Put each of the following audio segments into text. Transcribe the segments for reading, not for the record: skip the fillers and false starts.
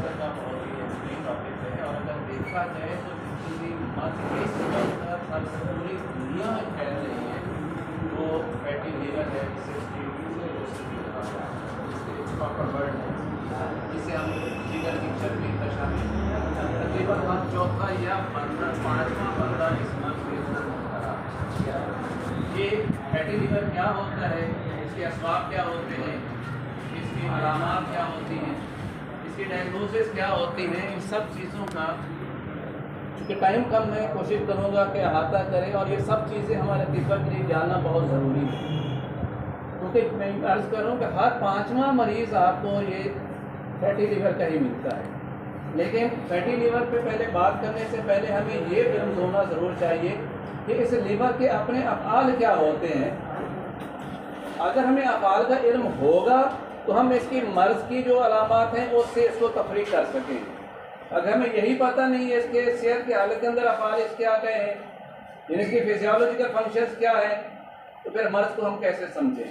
तक का बहुत ही एक्सट्रीम टॉपिक है, और अगर देखा जाए तो जितनी मत इस वक्त हर पूरी दुनिया में फैल रही है वो फैटी लीवर है, जिससे प्रॉपर वर्ड है, जिसे हम जिगर की चर्बी का शामिल तकरीबन हम चौथा या पाँचवा बंदा इस मंथ के अंदर। ये फैटी लीवर क्या होता है, इसके असबाब क्या होते हैं, इसकी अलामात क्या होती हैं, इसकी डायग्नोसिस क्या होती है, इन सब चीज़ों का चूँकि टाइम कम है कोशिश करूँगा कि अहाता करें, और ये सब चीज़ें हमारे तिब्बत के लिए जानना बहुत ज़रूरी है। क्योंकि मैं अर्ज़ करूँ कि हर पाँचवा मरीज़ आपको ये फैटी लीवर का ही मिलता है। लेकिन फैटी लीवर पे पहले बात करने से पहले हमें ये इल्म होना ज़रूर चाहिए कि इस लीवर के अपने अफ़आल क्या होते हैं। अगर हमें अफ़आल का इल्म होगा तो हम इसकी मर्ज़ की जो अलामात हैं उससे इसको तफरीक कर सकेंगे। अगर हमें यही पता नहीं है इसके सेहत की हालत के अंदर अफ़आल इसके क्या गए हैं, यानी इसकी फिजियोलॉजिकल फंक्शंस क्या है, तो फिर मर्ज़ को हम कैसे समझें।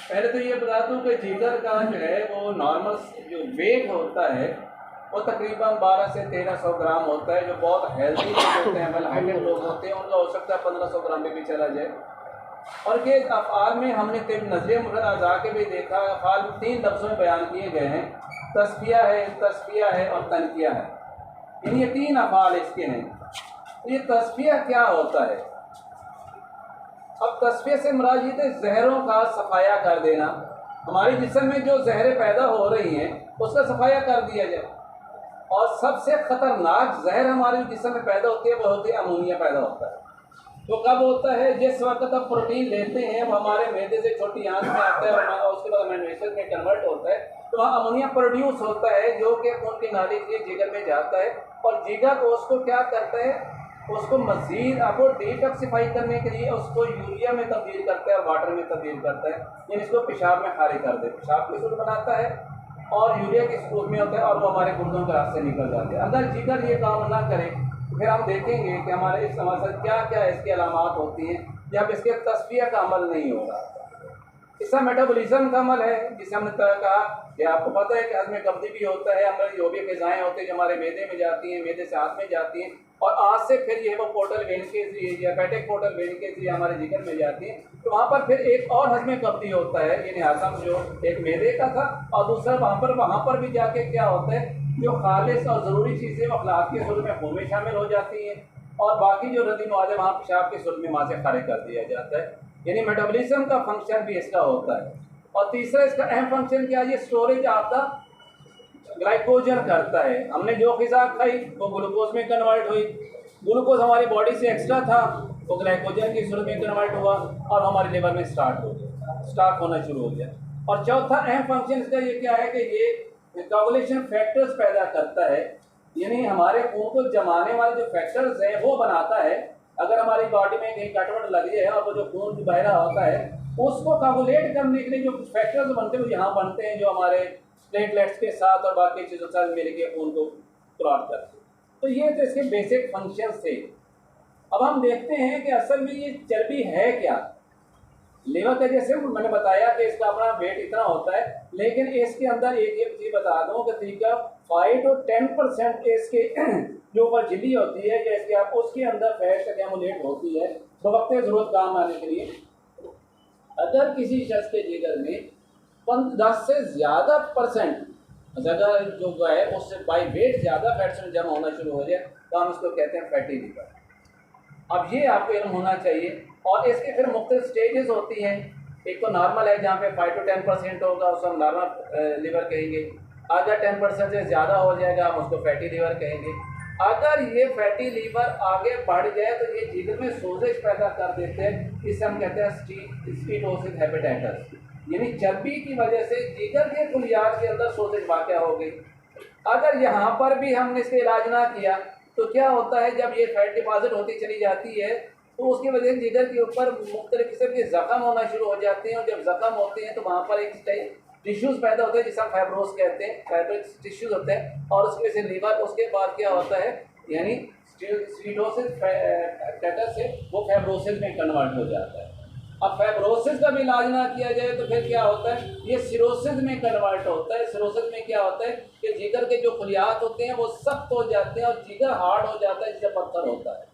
पहले तो ये बता दूं कि जिगर का जो है वो नॉर्मल जो वेट होता है वो तकरीबन 12 से 1300 ग्राम होता है। जो बहुत हेल्दी लोग होते हैं, वेल हाइटेड लोग होते हैं, उनका हो सकता है 1500 ग्राम में भी चला जाए। और के अफ़आल में हमने नज़रिए मुफ़रद अज़ा के भी देखा, अफ़आल 3 लफ्ज़ों में बयान किए गए हैं, तस्फिया है और तनकिया है। यानी ये 3 अफ़आल इसके हैं। तो ये तस्फिया क्या होता है? अब तस्फिया से मुराद ये है जहरों का सफाया कर देना। हमारे जिस्म में जो जहरें पैदा हो रही हैं उसका सफाया कर दिया जाए। और सबसे ख़तरनाक जहर हमारे जिस्म में पैदा होती है वो होती है अमोनिया पैदा होता है। तो कब होता है? जिस वक्त आप प्रोटीन लेते हैं वो हमारे मैदे से छोटी आंत में आता है और उसके बाद अमीनो में कन्वर्ट होता है, तो वहाँ अमोनिया प्रोड्यूस होता है जो कि खून की नाली के जिगर में जाता है। और जिगर उसको क्या करता है, उसको मज़ीद आपको डिटॉक्सिफाई करने के लिए उसको यूरिया में तब्दील करता है और वाटर में तब्दील करता है, यानी इसको पेशाब में खारिज कर दे, पेशाब की सूरत बनाता है और यूरिया की सूरत में होता है और वो हमारे गुर्दों के रास्ते निकल जाते हैं। अगर जिगर ये काम ना करे तो फिर हम देखेंगे कि हमारे इस हमारे साथ क्या क्या इसकी अलामात होती हैं जब इसके तस्फिया का अमल नहीं होगा। इसका मेटाबॉलिज्म का अमल है, जिसे हमने कहा कि आपको पता है कि हज़्म कब्ज़ी भी होता है, हमारी जो भी ग़िज़ाएँ होती हैं जो हमारे मैदे में जाती हैं, मैदे से हाथ में जाती हैं और आँत से फिर ये वो पोर्टल वेन के ज़रिए या फैटिक पोर्टल वेन के ज़रिए हमारे जिगर में जाती हैं। तो वहाँ पर फिर एक और हज़्म कब्ज़ी होता है, यानी हज़म जो एक मैदे का था, और दूसरा वहाँ पर भी जाके क्या होता है, जो खालिस और ज़रूरी चीज़ें वो अखलाक की सूरत में खून में शामिल हो जाती हैं और बाकी जो रद्दी मवाद है वहाँ पेशाब की सूरत में वहाँ से खारिज कर दिया जाता है। यानी मेटाबॉलिज्म का फंक्शन भी इसका होता है। और तीसरा इसका अहम फंक्शन क्या है, ये स्टोरेज आपका ग्लाइकोजन करता है। हमने जो ग़िज़ा खाई वो ग्लूकोज में कन्वर्ट हुई, ग्लूकोज हमारी बॉडी से एक्स्ट्रा था वो ग्लाइकोजन की सूरत में कन्वर्ट हुआ और हमारे लिवर में स्टार्ट होना शुरू हो गया। और चौथा अहम फंक्शन इसका ये क्या है कि ये कोagulation फैक्टर्स पैदा करता है, यानी हमारे खून को जमाने वाले जो फैक्टर्स हैं वो बनाता है। अगर हमारी बॉडी में कहीं कटवट लग जाए और वो जो खून बह रहा होता है उसको कोagulate करने के लिए जो फैक्टर्स बनते हैं वो यहाँ बनते हैं, जो हमारे प्लेटलेट्स के साथ और बाकी चीज़ों के साथ मिल के खून को क्लॉट करते हैं। तो ये तो इसके बेसिक फंक्शंस थे। अब हम देखते हैं कि असल में ये चर्बी है क्या। लीवर का जैसे मैंने बताया कि इसका अपना वेट इतना होता है, लेकिन इसके अंदर एक चीज़ बता दूँ कि तरीका 5 to 10% इसके जो ऊपर झिल्ली होती है या इसके आप उसके अंदर फैट एक्यूमुलेट होती है वक्त ज़रूरत काम आने के लिए। अगर किसी शख्स के जिगर में 10 से ज़्यादा परसेंट जगह जो है उससे बाई वेट ज़्यादा फैट्स में जमा होना शुरू हो जाए तो हम इसको कहते हैं फैटी लीवर। अब ये आपको इल्म होना चाहिए। और इसके फिर मुख्तलिफ स्टेजेस होती हैं। एक तो नॉर्मल है जहाँ पे 5 to 10% होगा उसको हम नॉर्मल लीवर कहेंगे। अगर 10% से ज़्यादा हो जाएगा हम उसको फैटी लीवर कहेंगे। अगर ये फैटी लीवर आगे बढ़ जाए तो ये जिगर में सोजिश पैदा कर देते हैं, इसे हम कहते हैं स्टीटोसिस हेपेटाइटिस, यानी चर्बी की वजह से जिगर के खुलियात के अंदर सोजिश वाक़या हो गई। अगर यहाँ पर भी हमने इसका इलाज ना किया तो क्या होता है, जब ये फैट डिपॉजिट होती चली जाती है तो उसकी वजह से जिगर के ऊपर मुख्तलिफ किस्म के ज़ख़म होना शुरू हो जाते हैं। और जब ज़ख़म होते हैं तो वहाँ पर एक टिश्यूज़ पैदा होते हैं जिसे हम फाइब्रोस कहते हैं, फाइब्रिक टिश्यूज़ होते हैं और उसकी वजह से लीवर उसके बाद क्या होता है, यानी स्टीटोसिस स्टेटस से वो फाइब्रोसिस में कन्वर्ट हो जाता है। अब फाइब्रोसिस का भी इलाज ना किया जाए तो फिर क्या होता है, ये सिरोसिस में कन्वर्ट होता है। सिरोसिस में क्या होता है कि जिगर के जो खलियात होते हैं वो सख्त हो जाते हैं और जिगर हार्ड हो जाता है, जिसे पत्थर होता है।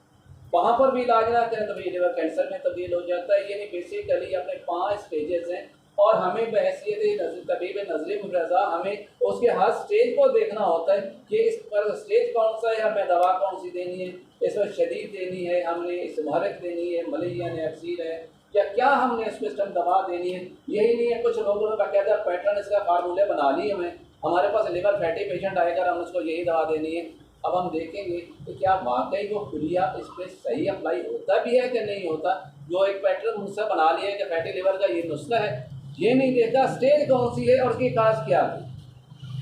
वहाँ पर भी इलाज ना करें तो भी लिवर कैंसर में तब्दील हो जाता है। यानी बेसिकली अपने 5 स्टेजेस हैं और हमें बहैसियत तबीब नजरी मुफरजा हमें उसके हर स्टेज को देखना होता है कि इस पर स्टेज कौन सा है, हमें दवा कौन सी देनी है, इसमें शदीद देनी है, हमने इस महरक देनी है, मलिया नेक्सीर है, या क्या हमने इस सिस्टम दवा देनी है। यही नहीं है, कुछ लोगों ने बाकायदा पैटर्न इसका फार्मूले बना लिए हमें, हमारे पास लिवर फैटी पेशेंट आएगा हम उसको यही दवा देनी है। अब हम देखेंगे कि क्या वाकई वो खुलिया इस पर सही अप्लाई होता भी है कि नहीं होता। जो एक पैटर्न नुस्खा बना लिया है कि फैटी लिवर का ये नुस्खा है, ये नहीं देखा स्टेज कौन सी है और उसकी काज क्या है।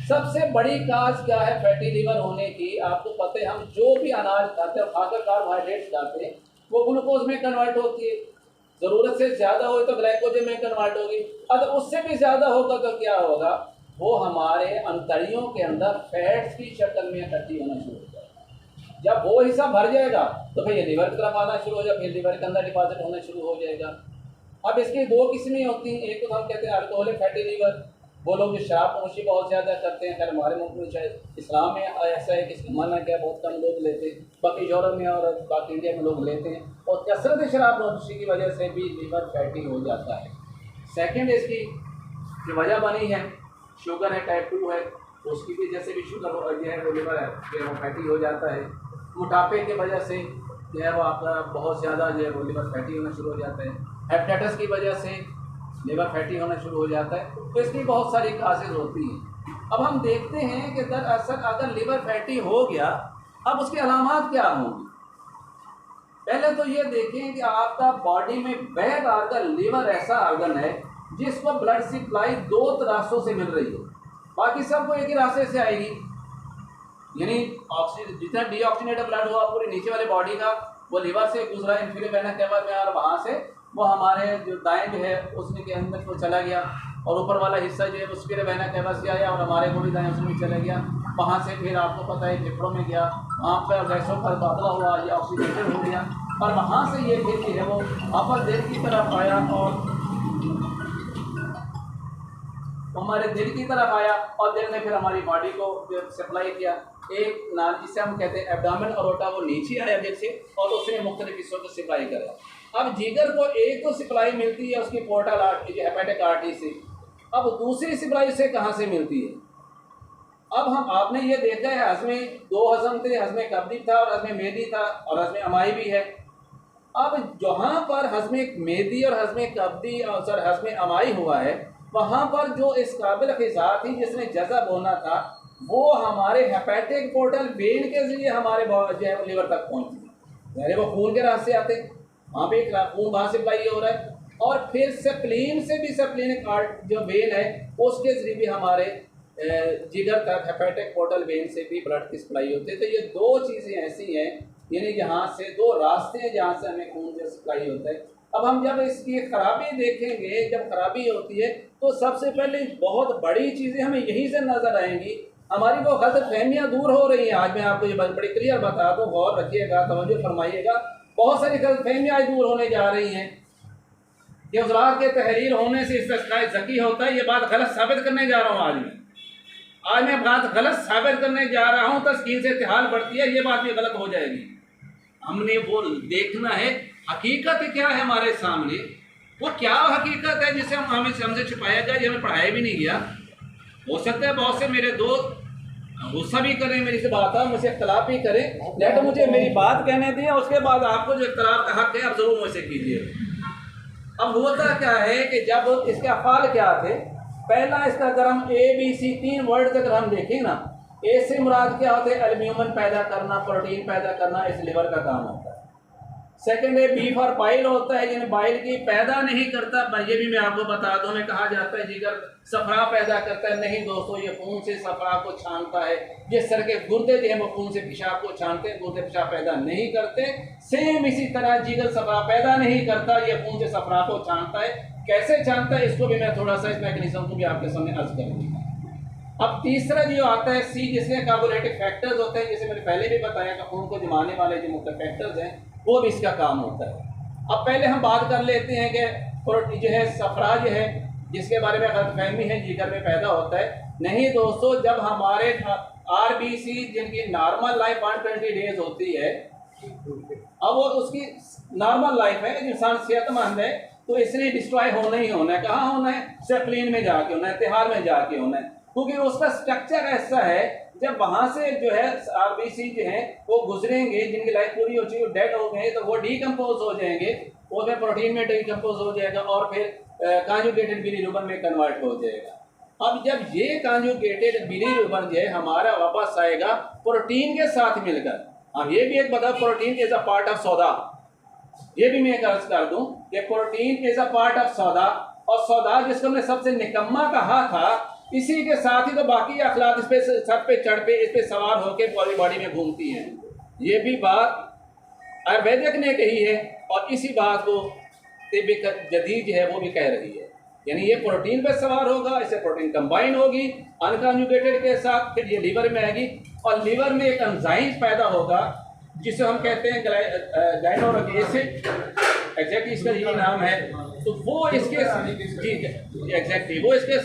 सबसे बड़ी काज क्या है फैटी लिवर होने की, आपको पता है हम जो भी अनाज खाते हैं, खाकर कार्बोहाइड्रेट्स खाते हैं, वो ग्लूकोज में कन्वर्ट होती है। ज़रूरत से ज़्यादा हो तो ग्लाइकोजन में कन्वर्ट होगी। अगर उससे भी ज़्यादा होगा तो क्या होगा, वो हमारे अंतड़ियों के अंदर फैट्स की शक्ल में इकट्ठी होना शुरू हो जाएगा। जब वो हिस्सा भर जाएगा तो फिर ये लिवर की तरफ आना शुरू हो जाएगा, फिर लिवर के अंदर डिपॉजिट होना शुरू हो जाएगा। अब इसकी 2 किस्में होती हैं। एक तो हम कहते हैं अल्कोहलिक फैटी लिवर, वो लोग जो शराब नोशी बहुत ज़्यादा करते हैं। खैर हमारे मुल्क में शायद इस्लाम में ऐसा है कि मना क्या, बहुत कम लोग लेते हैं, बाकी यूरोप में और बाकी इंडिया में लोग लेते हैं, और कसरत शराब नोशी की वजह से भी लिवर फैटी हो जाता है। सेकंड इसकी जो वजह बनी है, शुगर है, टाइप 2 है, उसकी वजह से भी शुगर जो है वो लिवर है कि वो फैटी हो जाता है। मोटापे की वजह से जो है वो आपका बहुत ज़्यादा जो है वो लिवर फैटी होना शुरू हो जाता है। हेपेटाइटिस की वजह से लिवर फैटी होना शुरू हो जाता है। तो इसकी बहुत सारी काजेज होती हैं। अब हम देखते हैं कि दरअसल अगर लिवर फैटी हो गया, अब उसकी अलामात क्या होंगी। पहले तो ये देखें कि आपका बॉडी में बैक आर्गन, लिवर ऐसा आर्गन है जिसको ब्लड सप्लाई 2 रास्तों से मिल रही है, बाकी सबको एक ही रास्ते से आएगी। यानी ऑक्सीजन जितना डीऑक्सीनेटेड ब्लड हुआ पूरी नीचे वाले बॉडी का, वो लिवर से गुजरा इंफीरियर वेना केवा में, और वहाँ से वो हमारे जो दाएं जो है उसने के अंदर को चला गया, और ऊपर वाला हिस्सा जो है वो सुपीरियर वेना केवा से आया और हमारे को भी दाएं उसमें भी चला गया। वहाँ से फिर आपको पता है फेफड़ों में गया, वहाँ पर गैसों पर बादला हुआ, ये ऑक्सीडेटेड हो गया, और वहाँ से ये फिर जो है वो अपर दिल की तरफ आया और हमारे दिल की तरफ आया, और दिल ने फिर हमारी बॉडी को सप्लाई किया। एक नाल जिसे हम कहते हैं एब्डामेन अरोटा, वो नीचे आया दिल से और उसने मुख्तलिफ हिस्सों को सप्लाई करा। अब जिगर को एक तो सप्लाई मिलती है उसकी पोर्टल आर्टरी, हेपेटिक आर्टरी से, अब दूसरी सप्लाई से कहाँ से मिलती है। अब हम आपने ये देखा है हज़्म 2 हज़म थे, हज़्म कब्दी था और हज़्म मेदी था और हज़्म अमाई भी है। अब जहाँ पर हज़्म मेदी और हज़्म कब्दी और हज़्म अमाई हुआ है, वहाँ पर जो इस काबिल ग़िज़ा थी जिसने जज़ब होना था, वो हमारे हेपेटिक पोर्टल वेन के ज़रिए हमारे जो है लिवर तक पहुँची। यानी वो खून के रास्ते आते, वहाँ पे खून वहाँ से सप्लाई हो रहा है, और फिर स्प्लीन से भी, स्प्लीनिक आर्ट जो वेन है उसके ज़रिए भी हमारे जिगर तक हेपेटिक पोर्टल वेन से भी ब्लड की सप्लाई होती है। तो ये 2 चीज़ें ऐसी हैं, यानी यहाँ से 2 रास्ते हैं जहाँ से हमें खून की सप्लाई होता है। अब हम जब इसकी खराबी देखेंगे, जब खराबी होती है तो सबसे पहले बहुत बड़ी चीज़ें हमें यहीं से नज़र आएंगी। हमारी वो गलतफहमियाँ दूर हो रही हैं। आज मैं आपको ये बड़ी क्लियर बता दूँ, गौर रखिएगा, तवज्जो फरमाइएगा। बहुत सारी गलतफहमियाँ आज दूर होने जा रही हैं कि उज़रात के तहरीर होने से इस्तिस्क़ाए ज़की होता है। ये बात गलत साबित करने जा रहा हूँ। आज मैं बात गलत साबित करने जा रहा हूँ। तस्कीन से इत्तिहाद बढ़ती है, ये बात भी गलत हो जाएगी। हमने वो देखना है हकीकत क्या है हमारे सामने, वो क्या हकीकत है जिसे हमसे छुपाया जाए, ये हमें पढ़ाया भी नहीं गया। हो सकता है बहुत से मेरे दोस्त गुस्सा भी करें मेरी से बात है, मुझसे इख्तलाफ भी करें, लेकिन मुझे मेरी बात कहने दें, उसके बाद आपको जो इख्तलाफ का हक है आप ज़रूर मुझसे कीजिए। अब होता क्या है कि जब इसके अफ़ाल क्या थे, पहला इसका अगर हम ABC 3 वर्ड अगर हम देखें ना, ए से मुराद क्या होते हैं, एल्यूमिनियम पैदा करना, प्रोटीन पैदा करना, इस लिवर का काम होता है। सेकंड है बी फॉर बाइल होता है, यानी बाइल की पैदा नहीं करता। ये भी मैं आपको बता दूं, में कहा जाता है जिगर सफरा पैदा करता है, नहीं दोस्तों, ये खून से सफरा को छानता है। ये सर के गुर्दे जो है वो खून से पेशाब को छानते हैं, गुर्दे पेशाब पैदा नहीं करते। सेम इसी तरह जिगर सफरा पैदा नहीं करता, ये खून से सफरा को छानता है। कैसे छानता है इसको भी मैं थोड़ा सा इस मैकेनिज्म को भी आपके सामने अर्ज करूँगा। अब तीसरा जो आता है सी, जिसमें कार्बोहाइड्रेटिक फैक्टर्स होते हैं, जैसे मैंने पहले भी बताया कि खून को जमाने वाले जो मुख्तलिफ फैक्टर्स हैं वो भी इसका काम होता है। अब पहले हम बात कर लेते हैं कि प्रोटीन जो है सफरा जो है, जिसके बारे में गलतफहमी है, जिगर में पैदा होता है। नहीं दोस्तों, जब हमारे आरबीसी जिनकी नॉर्मल लाइफ 120 डेज होती है, अब वो उसकी नॉर्मल लाइफ है, इंसान सेहतमंद है, तो इसलिए डिस्ट्रॉय होना ही होना है। कहाँ होना है? सेप्लिन में जाके होना है, तिहार में जाके होना है, क्योंकि उसका स्ट्रक्चर ऐसा है, जब वहां से जो है आरबीसी जो है वो गुजरेंगे, जिनकी लाइफ पूरी हो चुकी है, डेड हो गए, तो वो डीकम्पोज हो जाएंगे, वो फिर प्रोटीन में डीकम्पोज हो जाएगा और फिर कॉन्जुगेटेड बिलीरुबिन में कन्वर्ट हो जाएगा। अब जब ये कॉन्जुगेटेड बिलीरुबिन जो है हमारा वापस आएगा प्रोटीन के साथ मिलकर। अब ये भी एक बता, protein is a part of सौदा, ये भी मैं अर्ज कर दूं कि protein is a part of सौदा, और सौदा जिसको हमने सबसे निकम्मा कहा था, इसी के साथ ही तो बाकी अखलाक इस पे सर पे चढ़ पे इस पे सवार होकर पूरी बॉडी में घूमती हैं। ये भी बात आयुर्वेदिक ने कही है, और इसी बात को तिब्बत जदीद जो है वो भी कह रही है। यानी ये प्रोटीन पे सवार होगा, इससे प्रोटीन कंबाइन होगी अनकॉन्जुगेटेड के साथ, फिर ये लीवर में आएगी, और लीवर में एक एंजाइम पैदा होगा जिसे हम कहते हैं गाइनोरिक एसिड, एग्जैक्टली इसका यही नाम है। तो वो इसके एग्जैक्टली वो इसके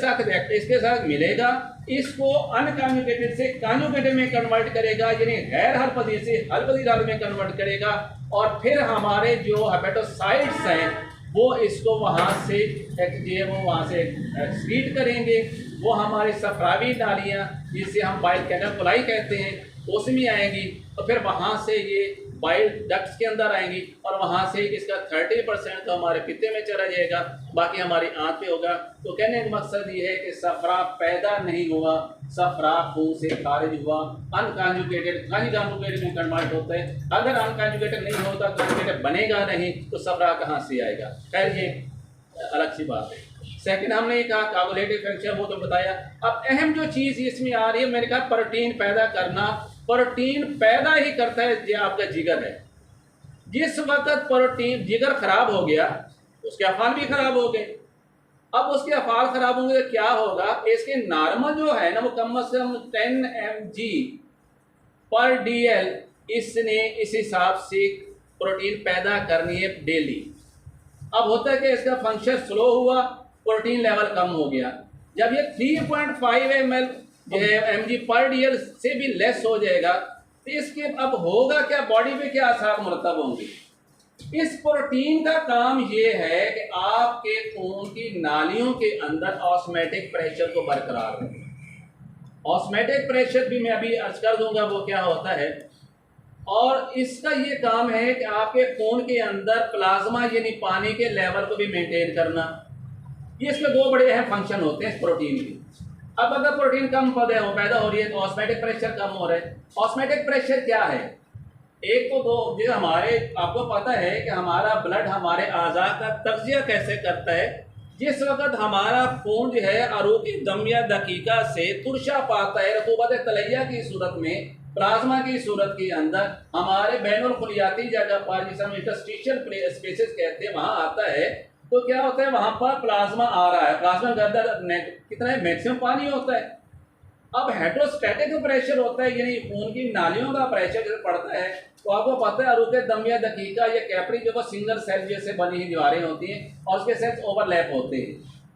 साथ मिलेगा, इसको अनकॉन्जुगेटेड से कॉन्जुगेटेड में कन्वर्ट करेगा, यानी गैर हल्पदी से हल्पदी हाल में कन्वर्ट करेगा, और फिर हमारे जो हेपेटोसाइट्स हैं वो इसको वहाँ से एक्सक्रीट करेंगे, वो हमारी सफरावी नालियाँ जिसे हम बाइल कैनल कोलाई कहते हैं उसमें आएंगी, और फिर वहाँ से ये बाइल डक्ट्स के अंदर आएंगी, और वहाँ से इसका 30% तो हमारे पित्ते में चला जाएगा, बाकी हमारी आंत पे होगा। तो कहने का मकसद ये है कि सफरा पैदा नहीं हुआ, सफरा खून से खारिज हुआ, अनकॉन्जुगेटेड कॉन्जुगेटेड में कन्वर्ट होता है। अगर अनकॉन्जुगेटेड नहीं होता, कॉन्जुगेटेड बनेगा नहीं, तो सफरा कहाँ से आएगा? खैर ये अलग सी बात है। सेकंड हमने ये कहा कार्बोलेटिव फंक्शन, वो तो बताया। अब अहम जो चीज़ इसमें आ रही है, मैंने कहा प्रोटीन पैदा करना, प्रोटीन पैदा ही करता है जो आपका जिगर है। जिस वक्त प्रोटीन जिगर खराब हो गया, उसके अफाल भी खराब हो गए। अब उसके अफाल खराब होंगे तो क्या होगा? इसके नॉर्मल जो है ना, वो कम से कम 10 mg/dl इसने इस हिसाब से प्रोटीन पैदा करनी है डेली। अब होता है कि इसका फंक्शन स्लो हुआ, प्रोटीन लेवल कम हो गया। जब ये 3.5 mg/dl से भी लेस हो जाएगा, तो इसके अब होगा क्या? बॉडी पे क्या असर मुरतब होंगे? इस प्रोटीन का काम ये है कि आपके खून की नालियों के अंदर ऑस्मोटिक प्रेशर को बरकरार रखे। ऑस्मोटिक प्रेशर भी मैं अभी अर्ज कर दूंगा वो क्या होता है, और इसका ये काम है कि आपके खून के अंदर प्लाज्मा यानी पानी के लेवल को भी मेंटेन करना। ये इसके दो बड़े अहम फंक्शन होते हैं इस प्रोटीन के। अब अगर प्रोटीन कम पैदा हो रही है तो ऑस्मोटिक प्रेशर कम हो रहा है। ऑस्मोटिक प्रेशर क्या है? एक तो दो जो हमारे आपको पता है कि हमारा ब्लड हमारे आज़ा का तज्जिया कैसे करता है। जिस वक्त हमारा खून जो है अरूकी दम या दकीका से तुरशा पाता है रतूबत तलैया की सूरत में, प्लाज्मा की सूरत के अंदर हमारे बैनुल खुलियाती जगह पर, जिसे हम इंटरस्टिशियल स्पेसेस कहते हैं, वहाँ आता है, तो क्या होता है? वहाँ पर प्लाज्मा आ रहा है। प्लाज्मा के अंदर कितना है? मैक्सिमम पानी होता है। अब हाइड्रोस्टैटिक प्रेशर होता है, यानी खून की नालियों का प्रेशर जब पड़ता है, तो आपको पता है अरूके दम या दकीका या कैपरी जो वो सिंगल सेल जैसे बनी हुई दीवारें होती हैं, और उसके सेल्स ओवरलैप होते हैं।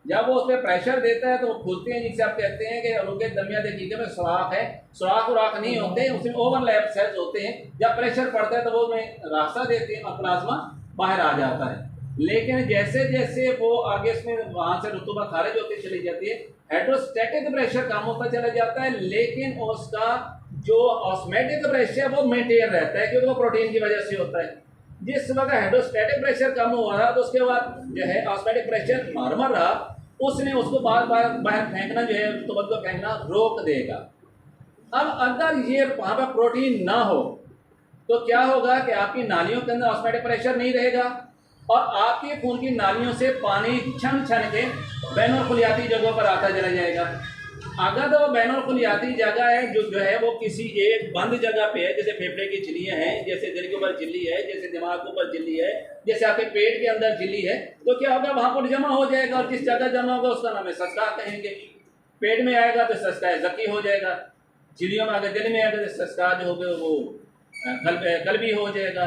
जब वो उस पर प्रेशर देता है तो वो खुलते हैं, जिससे आप कहते हैं कि अरूके दम या दकीके में सुराख है। सुराख नहीं होते, उसमें ओवरलैप सेल्स होते हैं। जब प्रेशर पड़ता है तो वो में रास्ता देते हैं और प्लाज्मा बाहर आ जाता है। लेकिन जैसे जैसे वो आगे इसमें वहाँ से रुतूबत खारिज होती चली जाती है, हाइड्रोस्टैटिक प्रेशर कम होता चला जाता है, लेकिन उसका जो ऑस्मोटिक प्रेशर वो मेंटेन रहता है, क्योंकि वो प्रोटीन की वजह से होता है। जिस वक्त हाइड्रोस्टैटिक प्रेशर कम हुआ रहा तो उसके बाद जो है ऑस्मोटिक प्रेशर नॉर्मल रहा, उसने उसको बार बार बाहर फेंकना जो है रुतूबत को फेंकना रोक देगा। अब अगर ये वहाँ पर प्रोटीन ना हो तो क्या होगा कि आपकी नालियों के अंदर ऑस्मोटिक प्रेशर नहीं रहेगा, और आपके खून की नालियों से पानी छन छन के बैनुल खुलियाती जगहों पर आता चला जाएगा। अगर तो बैनुल खुलियाती जगह है जो है वो किसी एक बंद जगह पे है, जैसे फेफड़े की झिल्लियाँ हैं, जैसे दिल के ऊपर झिल्ली है, जैसे दिमाग के ऊपर झिल्ली है, जैसे आपके पेट के अंदर झिल्ली है, तो क्या होगा? वहाँ पर जमा हो जाएगा, और जिस जगह जमा होगा उसका नाम है सस्का कहेंगे। पेट में आएगा तो सस्का जकी हो जाएगा, झिल्लियों में आएगा, दिल में आएगा तो सस्का जो होगा वो कलबी हो जाएगा,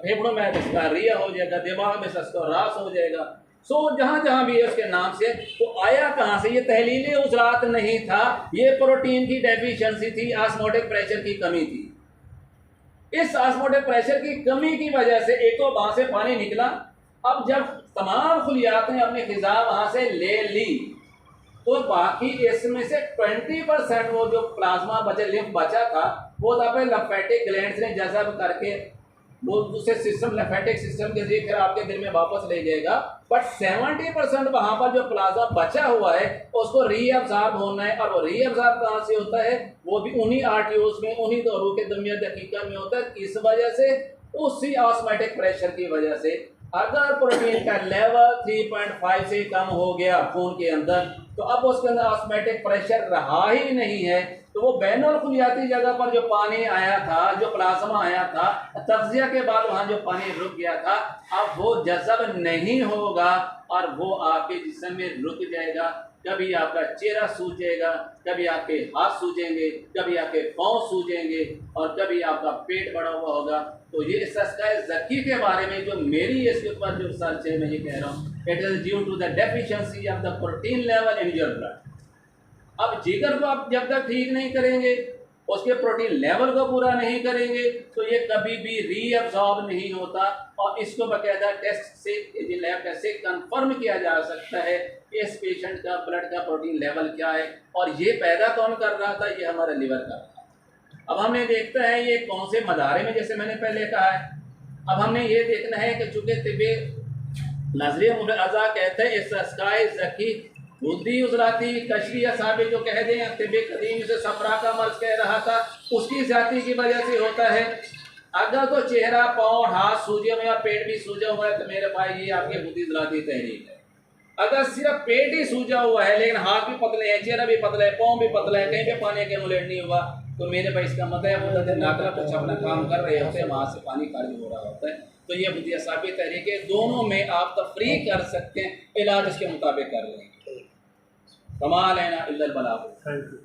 फेफड़ों में सस्का रिया हो जाएगा, दिमाग में सस्का रास हो जाएगा, सो जहाँ जहाँ भी है उसके नाम से, तो आया कहाँ से? ये तहलीली उजलात नहीं था, ये प्रोटीन की डेफिशिएंसी थी, ऑस्मोटिक प्रेशर की कमी थी। इस ऑस्मोटिक प्रेशर की कमी की वजह से एक तो वहां से पानी निकला। अब जब तमाम खुलियात ने अपनी ग़िज़ा वहां से ले ली, तो बाकी इसमें से 20% वो जो प्लाज्मा बचा, लिम्फ बचा था, वो लिम्फेटिक ग्लैंड्स ने जज़ब करके वो दूसरे सिस्टम, लिम्फेटिक सिस्टम के जरिए फिर आपके दिल में वापस ले जाएगा। बट 70% वहां पर जो प्लाज्मा बचा हुआ है उसको रीअब्सॉर्ब होना है, और वो रीअब्सॉर्ब कहाँ से होता है? वो भी उन्हीं आर्टियोज में, उन्हीं दौरों के दमिया दकीका में होता है। इस वजह से, उसी ऑस्मोटिक प्रेशर की वजह से, अगर प्रोटीन का लेवल 3.5 से कम हो गया खून के अंदर, तो अब उसके अंदर ऑस्मोटिक प्रेशर रहा ही नहीं है, तो वो बैनुल खुलियाती जगह पर जो पानी आया था, जो प्लाज्मा आया था, तग़ज़िया के बाद वहाँ जो पानी रुक गया था, अब वो जज़ब नहीं होगा और वो आपके जिस्म में रुक जाएगा। कभी आपका चेहरा सूजेगा, कभी आपके हाथ सूजेंगे, कभी आपके पाँव सूजेंगे, और कभी आपका पेट बढ़ा हुआ होगा। तो ये इस्तिस्क़ाए ज़की के बारे में जो मेरी इसके ऊपर जो रिसर्च है, मैं ये कह रहा हूँ, it is due to the deficiency of the protein level in your blood. अब जिगर को आप जब तक ठीक नहीं करेंगे, उसके प्रोटीन लेवल को पूरा नहीं करेंगे, तो ये कभी भी रीअब्सॉर्ब नहीं होता। और इसको बाकायदा टेस्ट से, लैब टेस्ट से कंफर्म किया जा सकता है कि इस पेशेंट का ब्लड का प्रोटीन लेवल क्या है। और ये पैदा कौन कर रहा था? ये हमारा लिवर कर रहा था। अब हमने देखता है ये कौन से मदारे में, जैसे मैंने पहले कहा है, अब हमने ये देखना है कि चूँकि तिब्बे नजरिया मुबअज़ा कहते हैं इस्तिस्क़ाए ज़की बुद्धि उजलाती कशरी असाबे जो कह दें, तिब्बे कदीम से सफरा का मर्ज कह रहा था, उसकी ज़्यादती की वजह से होता है। अगर तो चेहरा, पाँव, हाथ सूजे हुए या पेट भी सूजा हुआ है, तो मेरे भाई ये आपकी बुद्धि उजलाती तहरीक है। अगर सिर्फ पेट ही सूजा हुआ है लेकिन हाथ भी पतले हैं, चेहरा भी पतला है, पाँव भी पतला है, कहीं पे पानी एक्यूमुलेट नहीं हुआ, तो मेरे भाई इसका मतलब है नाकला कुछ अपना काम कर रहे होते हैं, वहाँ से पानी खारिज हो रहा होता है। तो ये बुद्धि असाबी तहरीके दोनों में आप तफरीक कर सकते हैं, इलाज इसके मुताबिक कर लेंगे। कमाल है ना इल्लल बलाग। Thank you.